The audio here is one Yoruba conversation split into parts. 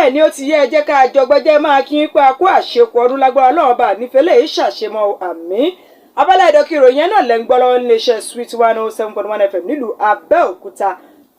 bẹ́ẹ̀ ni ó ti yẹ ẹ jẹ́ ká jọgbọ́jẹ́ máa kí n pa kó àṣepọ̀ ọdún lágbára Ọlọ́run bá nífẹ̀ẹ́ lè ṣàṣemọ́ àmín. Abala ìdọ́kì ìròyìn náà lẹ́ ń gbọ́ lọ́wọ́ níléeṣẹ́ Sweet 107.1 FM nílùú Abẹ́òkúta.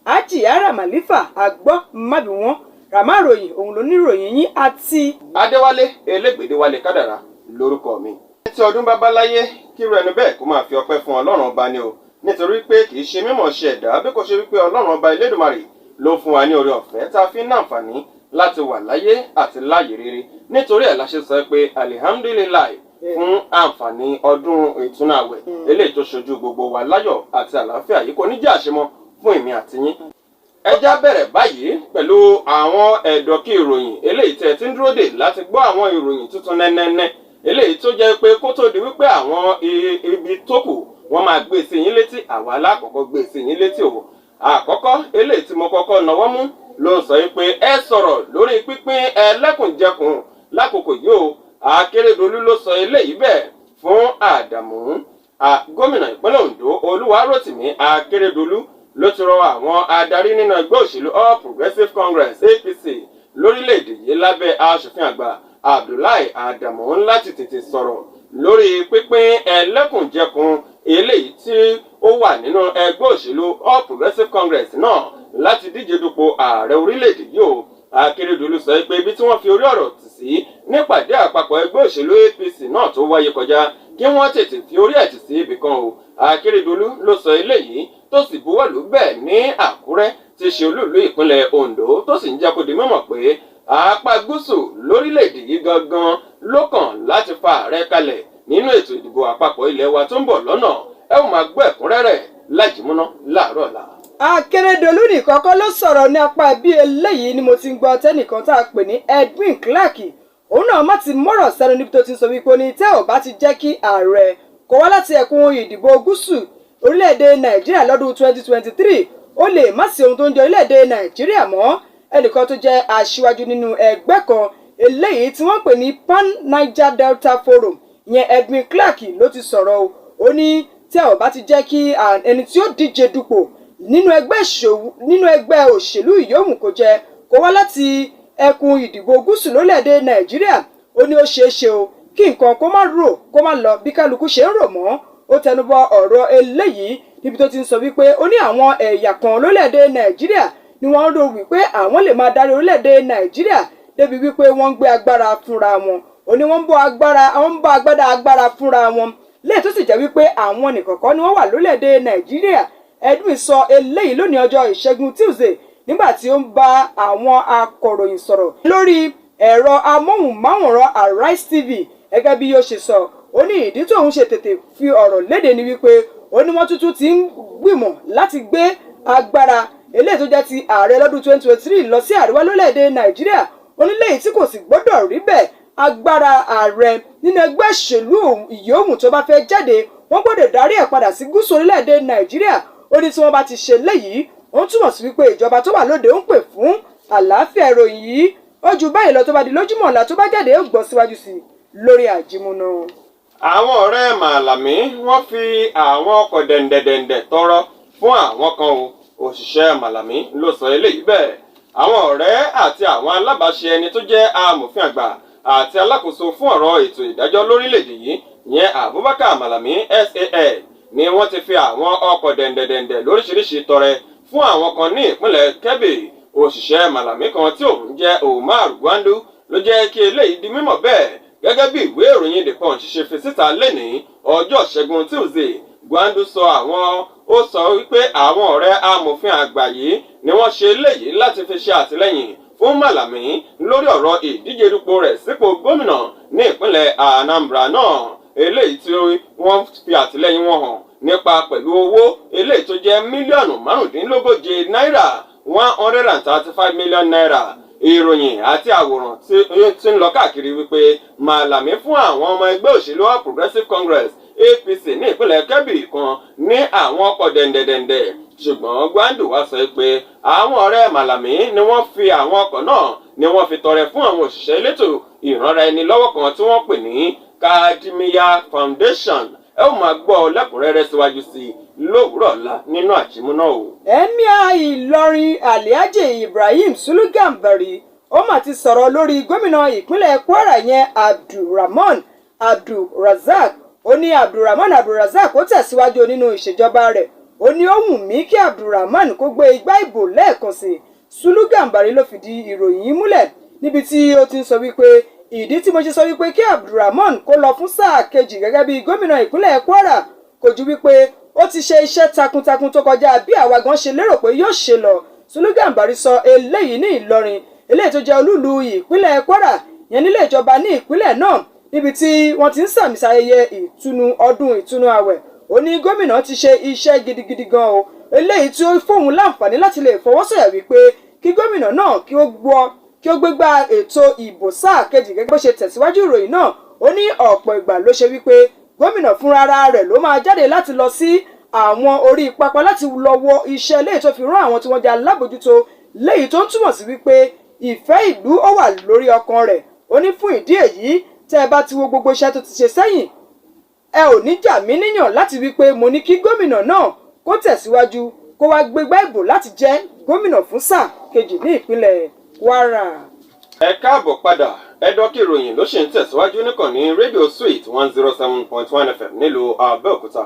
HADJIA Ramaliifar àgbọ́ mábì wọ́n Ramaliifar òun ló níròyìn yín àti Adéwálé Elégbèdéwálé Kádàrá lórúkọ mi. Tí ọdún bá bá láyé kíru ẹnu bẹ́ẹ̀ kó máa fi ọpẹ́ fún Ọlọ́run ọba ni o, nítorí pé kì í ṣe mímọ̀ ṣe ẹ̀dá bí kò ṣe wípé Ọlọ́run ọba Elédùmarè ló fún wa ní oore ọ̀fẹ́ tá a fi ń náǹfààní láti wà láyé àti láyé rere. Nítorí ẹ̀ la ṣe sọ pé alihamdulilayi fún àǹfààní ọdún ìtúnu àwẹ̀ eléyìí tó ṣojú gbogbo wa láyọ̀ àti àlàáfíà yìí kò ní jẹ́ àṣemọ́ fún èmi àti yín. Ẹ já bẹ̀rẹ̀ báyìí pẹ̀lú àwọn ẹ̀dọ̀kí ìròyìn eléyìí tẹ́ ti ń dúró dè láti gbọ́ àwọn ìròyìn tuntun nẹ́nẹ́nẹ́ eléyìí tó jẹ́ pé kó tó di wípé àwọn ibi tó kù wọ́n máa gbé sí yín létí, àwa alákọ̀ọ́kọ́ gbé sí yín létí o. Àkọ́kọ́ eléyìí tí mo kọ́kọ́ nawọ́ mú ló ń sọ pé ẹ sọ̀rọ̀ lórí pínpín ẹlẹ́kùnjẹkùn lákòókò yìí o. Akérédolú ló sọ eléyìí bẹ́ẹ̀ fún Àdàmú. Gómìnà ìpínlẹ̀ Ondo Olúwarótìmí Akérédolú ló ti rọ àwọn adarí nínú ẹgbẹ́ òṣèlú All Progressives Congress APC lórílẹ̀‐èdè yìí lábẹ́ aṣòfin àgbà Abdullahi Adamu láti tètè sọ̀rọ̀ lórí pínpín ẹlẹ́kùnjẹkùn eléyìí tí ó wà nínú ẹgbẹ́ òṣèlú All Progressives Congress náà láti díje dupò ààrẹ orílẹ̀‐èdè yìí o. Akérédolú sọ pé ibi tí wọ́n fi orí ọ̀rọ̀ tì sí nípàdé àpapọ̀ ẹgbẹ́ òṣèlú APC náà tó wáyé kọjá kí wọ́n tètè fi orí ẹ̀ tì sí ibì kan o. Akérédolú ló sọ eléyìí tó sì buwọ́lù bẹ́ẹ̀ ní Àkúrẹ́ tí ṣe olúìlú ìpínlẹ̀ Ondo tó sì ń jẹ́ kó di mímọ̀ pé apá gúúsù lórílẹ̀‐èdè yìí gangan ló kàn láti fa ààrẹ kalẹ̀ nínú ètò ìdìbò àpapọ̀ ilẹ̀ wa tó ń bọ̀ lọ́nà. Ẹ ó máa gbọ́ ẹ̀kúnrẹ́rẹ́ lájìmúná láàárọ̀ ọ̀la. Akérédolú nìkan kọ́ ló sọ̀rọ̀ ní apá bí eléyìí ni mo ti ń gbọ́ tẹ́nìkan tá a pè ní Edwin òun náà má ti mọ́rọ̀ sẹ́nu níbi tó ti sọ wípé ní tẹ́ ò bá ti jẹ́ kí ààrẹ kó wá láti ẹkùn ìdìbò gúúsù orílẹ̀-èdè Nàìjíríà lọ́dún 2023 ó lè má sí ohun tó ń jẹ orílẹ̀-èdè Nàìjíríà mọ́. Ẹnìkan tó jẹ́ aṣíwájú nínú ẹgbẹ́ kan eléyìí tí wọ́n pè ní Pan Niger Delta Forum ìyẹn Edwin ló ti sọ̀rọ̀ o. Ó ní tẹ́ ò bá ti jẹ́ kí ẹni tí ó díje dupò nínú ẹgbẹ́ òṣèlú ìyóhùn kó jẹ́ kó wá láti ẹkùn ìdìbò gúúsù lórílẹ̀‐èdè Nàìjíríà. Ó ní ó ṣeéṣe o kí nǹkan kó má lọ bí kálukú ṣe ń rò mọ́. Ó tẹnubọ ọ̀rọ̀ eléyìí níbi tó ti ń sọ wípé ó ní àwọn ẹ̀yà kan lórílẹ̀‐èdè Nàìjíríà ni wọ́n ń rò wípé àwọn lè máa darí orílẹ̀‐èdè Nàìjíríà débi wípé wọ́n ń gbé agbára fúnra wọn. Ó ní wọ́n ń bọ́ agbára fúnra wọn léè tó sì jẹ́ wípé àwọn nìkọ̀kọ́ ni wọ́n wà lórílẹ̀‐èdè Nàìjíríà. Edwin sọ eléyìí lónìí ọjọ́ Ìṣẹ́gun Tuesday nígbà tí ó ń bá àwọn akọ̀ròyìn sọ̀rọ̀ lórí ẹ̀rọ amóhùnmáwòrán Arise TV. Gẹ́gẹ́ bí yóò ṣe sọ, ó ní ìdí tóun ṣe tètè fi ọ̀rọ̀ léde ni wípé ó ní wọ́n tuntun ti ń gbìmọ̀ láti gbé agbára eléyìí tó jẹ́ ti ààrẹ lọ́dún 2023 lọ sí àríwá lórílẹ̀‐èdè Nàìjíríà. Ó ní léyìí tí kò sì gbọ́dọ̀ rí bẹ́ẹ̀. Agbára ààrẹ nínú ẹgbẹ́ òṣèlú ìyóhùn tó bá fẹ́ jáde wọ́n gbọ́dọ̀ darí ẹ̀ padà sí gúúsù orílẹ̀‐èdè Nàìjíríà. Ó ní tí wọ́n bá ti ṣe léyìí ó ń túmọ̀ sí wípé ìjọba tó wà lóde ń pè fún àlàáfíà. ìròyìn yìí ó ju báyìí lọ tó bá di lójúmọ́ ọ̀la tó bá jáde ó gbọ́ síwájú sí lórí àjímúná. Àwọn ọ̀rẹ́ Màlàmí wọ́n fi àwọn ọkọ̀ dẹ̀ǹdẹ̀dẹ̀ǹdẹ̀ tọrọ fún àwọn kan o. Òṣìṣẹ́ Màlàmí ló sọ eléyìí bẹ́ẹ̀. Àwọn ọ̀rẹ́ àti àwọn alábàáṣe ẹni tó jẹ́ amòfin àgbà àti alákòóso fún ọ̀rọ̀ ètò ìdájọ́ lórílẹ̀‐èdè yìí ìyẹn Abubakar Màlàmí SAN ni wọ́n ti fi àwọn ọkọ̀ dẹ̀ǹdẹ̀dẹ̀ǹdẹ̀ lóríṣiríṣi tọrẹ fún àwọn kan ní ìpínlẹ̀ Kebbi. Òṣìṣẹ́ Màlàmí kan tí òun jẹ́ Omar Gwandu ló jẹ́ kí eléyìí di mímọ̀ bẹ́ẹ̀ gẹ́gẹ́ bí ìwé ìròyìn The Punch ṣe fi síta lẹ́nìí ọjọ́ Ìṣẹ́gun Tuesday. Gwandu ó sọ wípé àwọn ọ̀rẹ́ amòfin àgbà yìí ni wọ́n ṣe eléyìí láti fi ṣe àtìlẹ́yìn fún Màlàmí lórí ọ̀rọ̀ ìdíje dupò rẹ̀ sípò gómìnà ní ìpínlẹ̀ Anambra náà. Eléyìí tí wọ́n fi àtìlẹ́yìn wọn hàn nípa pẹ̀lú owó eléyìí tó jẹ́ mílíọ̀nù márùndínlógóje náírà 135 million naira. Ìròyìn àti àwòrán tí ń lọ káàkiri wípé Màlàmí fún àwọn ọmọ ẹgbẹ́ òṣèlú All Progressives Congress APC ní ìpínlẹ̀ Kebbi kan ní àwọn ọkọ̀ dẹ̀ǹdẹ̀dẹ̀ǹdẹ̀. Ṣùgbọ́n Gwandu wá sọ pé àwọn ọ̀rẹ́ Màlàmí ni wọ́n fi àwọn ọkọ̀ náà ni wọ́n fi tọrẹ fún àwọn òṣìṣẹ́ elétò ìrànra ẹni lọ́wọ́ kan tí wọ́n pè ní HADJIA Foundation. Ẹ ó máa gbọ́ lẹ́kùnrẹ́rẹ́ síwájú sí i lówùúrọ̀ ọ̀la nínú àjímúná o. Ẹ̀míà Ìlọrin Alhaji Ibrahim Sulu Gambari ó mà ti sọ̀rọ̀ lórí gómìnà ìpínlẹ̀ Kwara yẹn Abdulrazak. Ó ní Abdulrazak ó tẹ̀síwájú nínú ìṣèjọba rẹ̀. Ó ní ó wù mí kí Abdulrahman kó gbé igbá ìbò lẹ́ẹ̀kan sí. Sulu Gambari ló fìdí ìròyìn yìí múlẹ̀ níbi tí ó ti ń sọ wípé ìdí tí mo ṣe sọ wípé kí Abdulrahman kó lọ fún sáà kejì gẹ́gẹ́ bí gómìnà ìpínlẹ̀ Kwara kò ju wípé ó ti ṣe iṣẹ́ takuntakun tó kọjá bí àwa gan ṣe lérò pé yóò ṣe lọ. Sulu Gambari sọ eléyìí ní Ìlọrin, eléyìí tó jẹ́ olúùlú ìpínlẹ̀ Kwara yẹn nílé ìjọba ní ìpínlẹ̀ náà níbi tí wọ́n ti ń sàmì sayẹyẹ ọdún ìtúnu àwẹ̀. Ó ní gómìnà ti ṣe iṣẹ́ gidigidi gan o, eléyìí tí ó fóun láǹfààní láti lè fọwọ́sọ̀yà wípé kí gómìnà náà kí ó gbégbá ètò ìbò sáà kejì gẹ́gẹ́ bó ṣe tẹ̀síwájú ìròyìn náà. Ó ní ọ̀pọ̀ ìgbà ló ṣe wípé gómìnà fúnra rẹ̀ ló máa jáde láti lọ sí àwọn orí pápá láti lọ wo iṣẹ́ léyìí tó fi rán àwọn tí wọ́n jẹ́ alábòjútó, léyìí tó ń túmọ̀ sí wípé ìfẹ́ ìlú ó wà lórí ọkàn rẹ̀. Ó ní fún ìdí èyí tẹ́ ẹ bá ti wo gbogbo iṣẹ́ tó ti ṣe sẹ́yìn, ẹ ò ní jà mí níyàn láti wípé mo ní kí gómìnà náà kó tẹ̀síwájú kó wá gbégbá ìbò láti jẹ́ gómìnà fún sáà kejì ní ìpínlẹ̀ Kwara. Ẹ káàbọ̀ padà. Ẹ̀dọ́kì ìròyìn ló ṣe ń tẹ̀síwájú níkànnì rédíò Sweet 107.1 FM nílùú Abẹ́òkúta.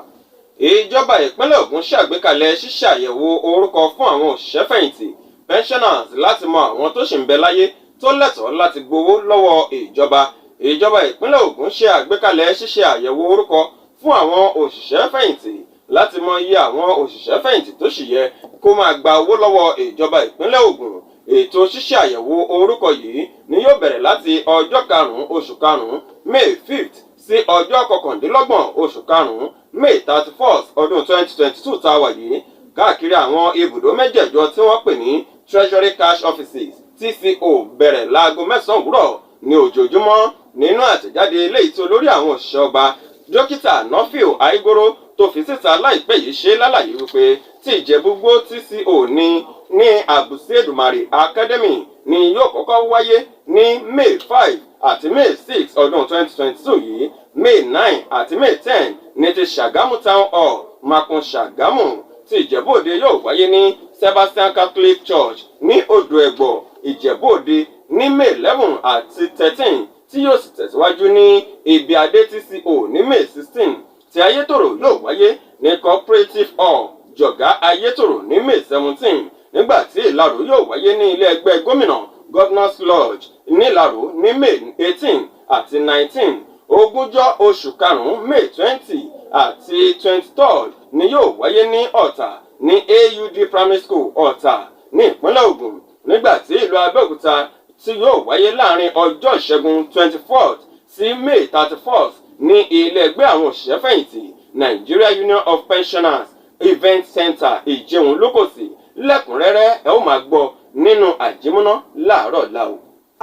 Ìjọba ìpínlẹ̀ Ògùn ṣàgbékalẹ̀ ṣíṣàyẹ̀wò orúkọ fún àwọn òṣìṣẹ́ fẹ̀yìntì pensioners láti mọ àwọn tó ṣì ń bẹ láyé tó lẹ́tọ̀ọ́ láti gbowó lọ́wọ́ ìjọba. Ìjọba ìpínlẹ̀ Ògùn ṣe àgbékalẹ̀ ṣíṣe àyẹ̀wò orúkọ fún àwọn òṣìṣẹ́ fẹ̀yìntì láti mọ iye àwọn òṣìṣẹ́ fẹ̀yìntì tó ṣì yẹ kó máa gba owó lọ́wọ́ ìjọba ìpínlẹ̀ Ògùn. Ètò ṣíṣe àyẹ̀wò orúkọ yìí ni yóò bẹ̀rẹ̀ láti ọjọ́ 5 oṣù 5 May 5th sí ọjọ́ 29 oṣù 5 May 31st ọdún 2022 tá a wà yìí káàkiri àwọn ibùdó mẹ́jẹ̀jọ tí wọ́n pè ní Treasury Cash Offices TCO bẹ̀rẹ̀ láago 9 òwúrọ̀ ní ojoojúmọ́. Nínú àtẹ̀jáde eléyìí tí olórí àwọn òṣìṣẹ́ ọba dókítà Nọ́fíù Àìgbóró tó fi síta láìpẹ́ yìí ṣe lálàyé wípé tí Ìjẹ̀bú-Igbó TCO ní Àbùsí Èdùmàrè Academy ni yóò kọ́kọ́ wáyé ní May 5 àti May 6 ọdún 2022 yìí. May 9 àti May 10 ní ti Ṣàgámù Town Hall Makun Ṣàgámù. Tí Ìjẹ̀bú-Òde yóò wáyé ní Sebastian Catholic Church ní Odò Ẹ̀gbọ̀ Ìjẹ̀bú-Òde ní May 11 àti 13 tí yóò sì tẹ̀síwájú ní Ibi Adé TCO ní May 16. Tí Ayétòrò yóò wáyé ní Cooperative Hall Jọ̀gá Ayétòrò ní May 17. Nígbà tí Ìlaró yóò wáyé ní ilé ẹgbẹ́ gómìnà Governors Lodge ní Ìlaró ní May 18 àti 19. Ogúnjọ́ oṣù 5 May 20 àti 23rd ni yóò wáyé ní Ọ̀tà ní AUD Primary School Ọ̀tà ní ìpínlẹ̀ Ògùn. Nígbà tí ìlú Abẹ́òkúta tí yóò wáyé láàrin ọjọ́ Ìṣẹ́gun 24th sí May 31st ní ilé ẹgbẹ́ àwọn òṣìṣẹ́ fẹ̀yìntì Nigeria Union of Pensioners Event Center Ìjẹun Lókòsì. Lẹ́kùnrẹ́rẹ́ ẹ ó máa gbọ́ nínú àjímúná láàárọ̀ láò.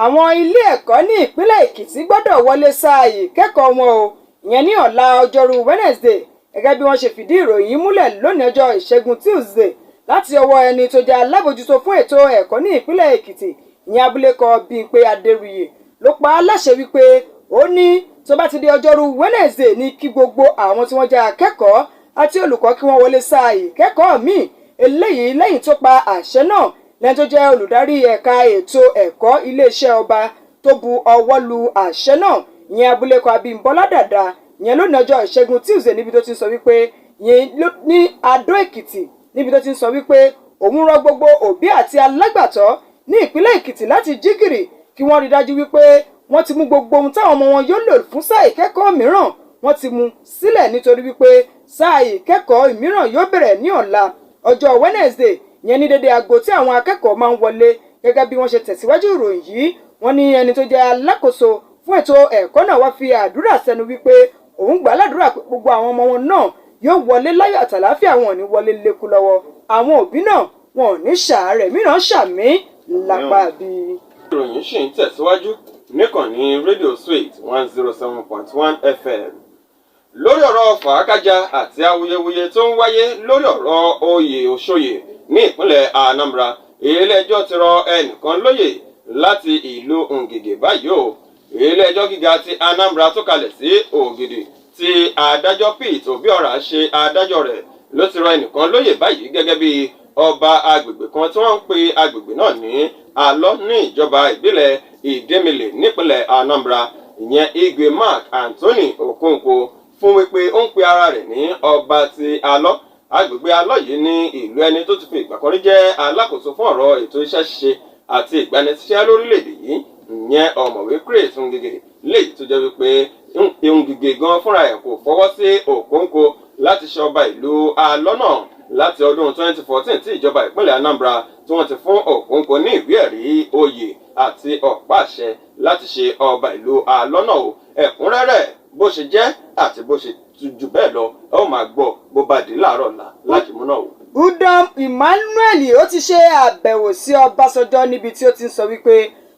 Àwọn ilé ẹ̀kọ́ ní ìpínlẹ̀ Èkìtì gbọ́dọ̀ wọlé sáà ìkẹ́kọ̀ọ́ wọn o, ìyẹn ní ọ̀la ọjọ́rú Wednesday gẹ́gẹ́ bí wọ́n ṣe fìdí ìròyìn múlẹ̀ lónìí ọjọ́ Ìṣẹ́gun Tuesday láti ọwọ́ ẹni tó jẹ́ alábòjútó fún ètò ẹ̀kọ́ ní ìpínlẹ̀ Èkìtì ìyẹn Abilékọ Bímpé Adéríyè ló pa á láṣẹ wípé ó ní tó bá ti di ọjọ́rú Wednesday ní kí gbogbo àwọn tí wọ́n jẹ́ akẹ́kọ̀ọ́ àti olùkọ́ kí wọ́n wọlé sáà ìkẹ́kọ̀ọ́ míì. Eléyìí lẹ́yìn tó pa àṣẹ náà lẹ́ni tó jẹ́ olùdarí ẹ̀ka ètò ẹ̀kọ́ iléeṣẹ́ ọba tó bu ọwọ́ lu àṣẹ náà ìyẹn Abilékọ Abímbọ́lá Dàda ìyẹn lónìí ọjọ́ Ìṣẹ́gun Tuesday níbi tó ti ń sọ wípé ìyẹn ní Adó Èkìtì níbi tó ti ń sọ wípé òun rọ gbogbo òbí àti alágbàtọ́ ní ìpínlẹ̀ Èkìtì láti jí gìrì kí wọ́n rí dájú wípé wọ́n ti mú gbogbo ohun táwọn ọmọ wọn yóò lò fún sáà ìkẹ́kọ̀ọ́ mìíràn wọ́n ti mú sílẹ̀ nítorí wípé sáà ìkẹ́kọ̀ọ́ mìíràn yóò bẹ̀rẹ̀ ní ọ̀la ọjọ́ Wednesday yẹn ní dédé aago tí àwọn akẹ́kọ̀ọ́ máa ń wọlé gẹ́gẹ́ bí wọ́n ṣe tẹ̀síwájú ìròyìn yìí. Wọ́n ní ẹni tó jẹ́ alákòóso fún ètò ẹ̀kọ́ náà wá fi àdúrà sẹ́nu wípé òun gbà ládùúrà pé gbogbo àwọn ọmọ wọn náà yóò wọlé láyọ̀ àtàláfíà, wọn ò ní wọlé lékú lọ́wọ́. Àwọn òbí náà wọn ò ní ṣàárẹ̀ mìíràn ṣàmì lápá bí. Ìròyìn ṣì ń tẹ̀síwájú níkànnì rédíò Sweet 107.1 FM. Lórí ọ̀rọ̀ fàákájà àti awuyewuye tó ń wáyé lórí ọ̀rọ̀ oyè òṣòyè ní ìpínlẹ̀ Anambra, ilé-ẹjọ́ ti rọ ẹnìkan lóyè láti ìlú Ngige báyìí o. Ilé-ẹjọ́ gíga ti Anambra tó kalẹ̀ sí Ògìdì tí adájọ́ Pete Obiora ṣe adájọ́ rẹ̀ ló ti rọ ẹnìkan lóyè báyìí gẹ́gẹ́ bí ọba agbègbè kan tí wọ́n ń pe agbègbè náà ní Alọ́ ní ìjọba ìbílẹ̀ Ìdẹ́milẹ̀ nípínlẹ̀ Anambra ìyẹn Igwe Mark Anthony Okonkwo fún wípé ó ń pe ara rẹ̀ ní ọba ti Alọ́. Agbègbè Alọ́ yìí ní ìlú ẹni tó ti fi ìgbà kan rí jẹ́ alákòóso fún ọ̀rọ̀ ètò iṣẹ́ ṣíṣe àti ìgbanisíṣẹ́ lórílẹ̀‐èdè yìí ìyẹn ọ̀mọ̀wé Grace Ngige léyìí tó jẹ́ wípé Ngige gan fúnra ẹ̀ kò fọwọ́ sí Okonkwo láti ṣe ọba ìlú Alọ́ náà láti ọdún 2014 tí ìjọba ìpínlẹ̀ Anambra tí wọ́n ti fún Okonkwo ní ìwé ẹ̀rí oyè àti ọ̀pá àṣẹ láti ṣe ọba ìlú Alọ́ náà o. Ẹ̀kúnrẹ́rẹ́ bó ṣe jẹ́ àti bó ṣe jù bẹ́ẹ̀ lọ ẹ ó máa gbọ́ bó bá di láàárọ̀ ọ̀la láti múná o. Udom Emmanuel ó ti ṣe àbẹ̀wò sí Ọbásanjọ́ níbi tí ó ti ń sọ wípé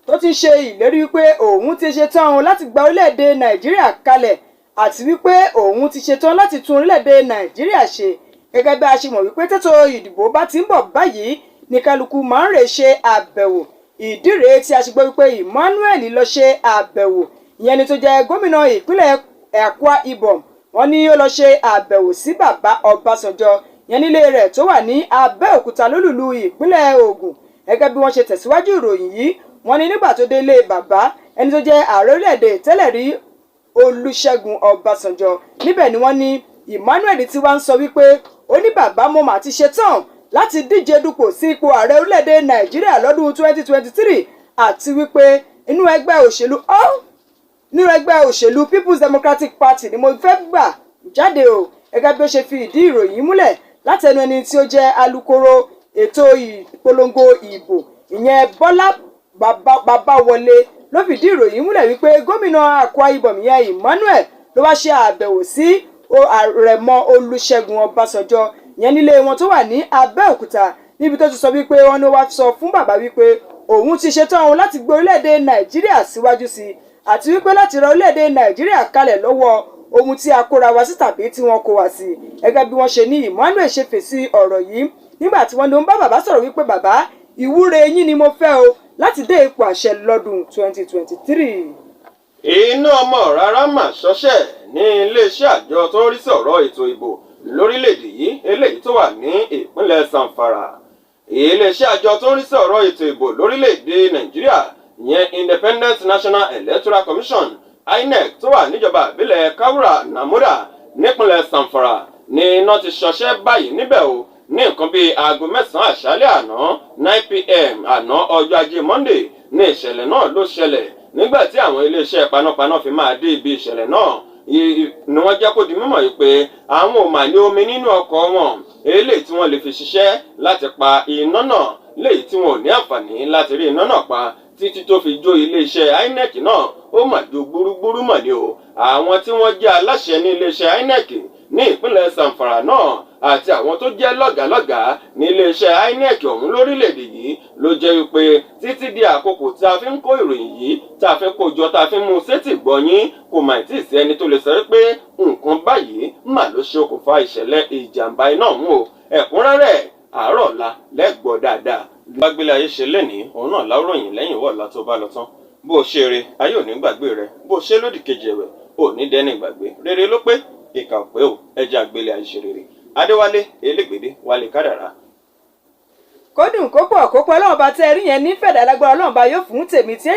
tó ti ṣe ìlérí wípé òun ti ṣe tán láti gba orílẹ̀-èdè Nàìjíríà kalẹ̀ àti wípé òun ti ṣe tán láti tún orílẹ̀-èdè Nàìjíríà ṣe gẹ́gẹ́ bí a ṣe mọ̀ wípé tètò ìdìbò bá ti ń bọ̀ báyìí ní kálukú máa ń rè ṣe àbẹ̀wò. Ìdí rèé tí a ṣe gbọ́ wípé Emmanuel lọ ṣe àbẹ̀wò ìyẹn ni tó jẹ́ gómìnà ìpínlẹ̀ Akwa Ibom. Wọ́n ní ó lọ ṣe àbẹ̀wò sí bàbá Ọbásanjọ́ yẹn nílé rẹ̀ tó wà ní Abẹ́òkúta lólùlú ìpínlẹ̀ Ògùn. Gẹ́gẹ́ bí wọ́n ṣe tẹ̀síwájú ìròyìn yìí wọ́n ní nígbà tó dé ilé bàbá ẹni tó jẹ́ ààrẹ orílẹ̀-èdè tẹ́lẹ̀ rí Olúṣẹ́gun Ọbásanjọ́ níbẹ̀ ni wọ́n ní Emmanuel tí wá ń sọ wípé ó ní bàbá mo mà ti ṣe tán láti díje dupò sí ipò ààrẹ orílẹ̀-èdè Nàìjíríà lọ́dún 2023 àti wípé inú ẹgbẹ́ òṣèlú People's Democratic Party ni mo fẹ́ gbà jáde o. Gẹ́gẹ́ bí ó ṣe fi ìdí ìròyìn múlẹ̀ látẹnu ẹni tí ó jẹ́ alukoro ètò ìpolongo ìbò ìyẹn Bọ́lá Babáwọlé ló fìdí ìròyìn múlẹ̀ wípé gómìnà Akwa Ibom ìyẹn Emmanuel ló wá ṣe àbẹ̀wò sí àrẹ̀mọ Olúṣẹ́gun Ọbásanjọ́ ìyẹn nílé wọn tó wà ní Abẹ́òkúta níbi tó ti sọ wípé wọ́n ní wá sọ fún bàbá wípé òun ti ṣetán láti gbé orílẹ̀-èdè Nàìjíríà síwájú sí àti wípé láti ra orílẹ̀-èdè Nàìjíríà kalẹ̀ lọ́wọ́ ohun tí a kóra wá sí tàbí tí wọ́n kó wá sí. Gẹ́gẹ́ bí wọ́n ṣe ní Emmanuel ṣe fèsì ọ̀rọ̀ yìí nígbà tí wọ́n ní ó ń bá bàbá sọ̀rọ̀ wípé bàbá ìwúre yín ni mo fẹ́ o láti dé ipò àṣẹ lọ́dún 2023. Iná ọmọ rárá mà ṣọṣẹ́ ní iléeṣẹ́ àjọ tó ń rí sí ọ̀rọ̀ ètò ìbò lórílẹ̀‐èdè yìí eléyìí tó wà ní ìpínlẹ̀ Zamfara. Iléeṣẹ́ àjọ tó ń rí sí ọ̀rọ̀ ètò ìbò lórílẹ̀‐èdè Nàìjíríà ìyẹn Independent National Electoral Commission INEC tó wà níjọba ìbílẹ̀ Kaura Namuda nípínlẹ̀ Zamfara ní iná ti ṣọṣẹ́ báyìí níbẹ̀ o ní nǹkan bíi aago 9 àṣálẹ́ àná 9 PM àná ọjọ́ ajé Monday ní ìṣẹ̀lẹ̀ náà ló ṣẹlẹ̀ nígbà tí àwọn iléeṣẹ́ panápaná fi máa dé ibi ìṣẹ̀lẹ̀ náà ni wọ́n jẹ́ kó di mímọ̀ yìí pé àwọn ò mà ní omi nínú ọkọ̀ wọn eléyìí tí wọ́n lè fi ṣiṣẹ́ láti pa iná náà léyìí tí wọn ò ní àǹfààní láti rí iná náà pa títí tó fi jó iléeṣẹ́ INEC náà ó mà jó gbúrúgbúrú mọ̀ ni o. Àwọn tí wọ́n jẹ́ aláṣẹ ní iléeṣẹ́ INEC ní ìpínlẹ̀ Zamfara náà àti àwọn tó jẹ́ lọ́gàálọ́gàá ní iléeṣẹ́ INEC ọ̀hún lórílẹ̀‐èdè yìí ló jẹ́ wípé títí di àkókò tí a fi ń kó ìròyìn yìí tá a fi kó jọ tá a fi mú sétí gbọ́yìn kò mà tí ì sí ẹni tó lè sọ wípé nǹkan báyìí mà ló ṣe okùnfà ìṣẹ̀lẹ̀ ìjàmbá iná ọ̀hún o. Ẹ̀kúnrẹ́rẹ́ àárọ̀ ọ̀la lẹ́gbọ̀ọ́ dáadáa. Gbàgbélé ayé ṣe lénìí òun náà láwòrán lẹ́yìn wọ̀ọ́lá tó bá lọ tán. Bó o ṣe eré ayé ò ní gbàgbé rẹ, bó o ṣe lódì kejì ẹ̀wẹ̀ ò ní dẹ́ni gbàgbé. Rere ló pé ìkà ò pé o, ẹja àgbélé ayé ṣe rere. Adéwálé Elégbèdé Wálé Kádàrá. Kódùn kó pọ̀ Ọlọ́run bá tẹ́ rí yẹn ní fẹ̀dà lágbára Ọlọ́run bá yóò fún tèmi tí